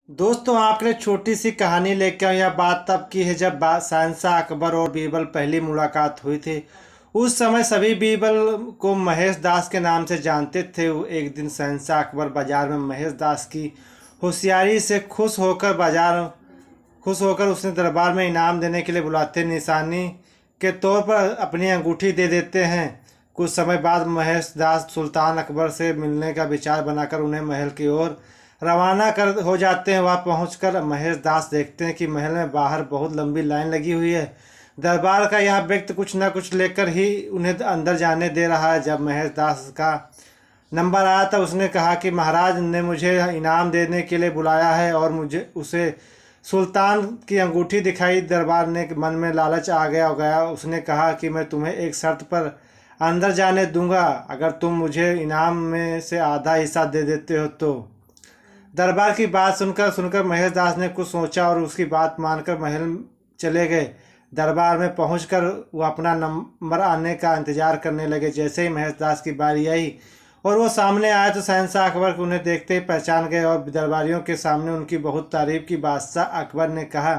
दोस्तों आपके लिए छोटी सी कहानी लेके आऊं। यह बात तब की है जब शहंशाह अकबर और बीरबल पहली मुलाकात हुई थी। उस समय सभी बीरबल को महेश दास के नाम से जानते थे। एक दिन शहंशाह अकबर बाजार में महेश दास की होशियारी से खुश होकर उसने दरबार में इनाम देने के लिए बुलाते। निशानी के तौर पर अपनी अंगूठी दे देते हैं। कुछ समय बाद महेश दास सुल्तान अकबर से मिलने का विचार बनाकर उन्हें महल की ओर रवाना कर हो जाते हैं। वहाँ पहुंचकर महेश दास देखते हैं कि महल में बाहर बहुत लंबी लाइन लगी हुई है। दरबार का यह व्यक्ति कुछ न कुछ लेकर ही उन्हें अंदर जाने दे रहा है। जब महेश दास का नंबर आया तो उसने कहा कि महाराज ने मुझे इनाम देने के लिए बुलाया है और मुझे उसे सुल्तान की अंगूठी दिखाई। दरबार ने मन में लालच आ गया। उसने कहा कि मैं तुम्हें एक शर्त पर अंदर जाने दूंगा, अगर तुम मुझे इनाम में से आधा हिस्सा दे देते हो तो। दरबार की बात सुनकर महेश दास ने कुछ सोचा और उसकी बात मानकर महल चले गए। दरबार में पहुंचकर वो अपना नंबर आने का इंतजार करने लगे। जैसे ही महेश दास की बारी आई और वो सामने आया तो शहंशाह अकबर को उन्हें देखते ही पहचान गए और दरबारियों के सामने उनकी बहुत तारीफ की। बादशाह अकबर ने कहा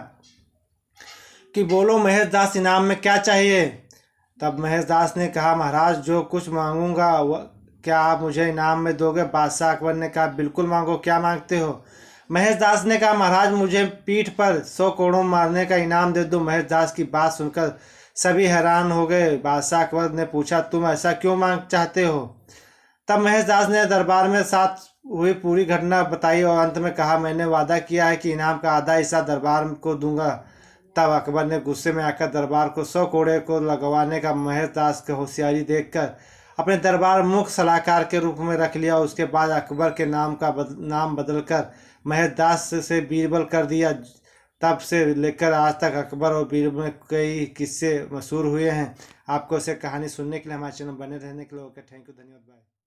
कि बोलो महेश दास, इनाम में क्या चाहिए। तब महेश दास ने कहा, महाराज जो कुछ मांगूंगा क्या आप मुझे इनाम में दोगे। बादशाह अकबर ने कहा, बिल्कुल मांगो, क्या मांगते हो। महेश दास ने कहा, महाराज मुझे पीठ पर 100 कोड़ों मारने का इनाम दे दो। महेश दास की बात सुनकर सभी हैरान हो गए। बादशाह अकबर ने पूछा, तुम ऐसा क्यों मांग चाहते हो। तब महेश दास ने दरबार में साथ हुई पूरी घटना बताई और अंत में कहा, मैंने वादा किया है कि इनाम का आधा हिस्सा दरबार को दूंगा। तब अकबर ने गुस्से में आकर दरबार को 100 कोड़े को लगवाने का महेश दास की होशियारी देखकर अपने दरबार मुख्य सलाहकार के रूप में रख लिया। उसके बाद अकबर के नाम बदलकर महेश दास से बीरबल कर दिया। तब से लेकर आज तक अकबर और बीरबल में कई किस्से मशहूर हुए हैं। आपको इसे कहानी सुनने के लिए हमारे चैनल बने रहने के लिए ओके, थैंक यू, धन्यवाद, बाय।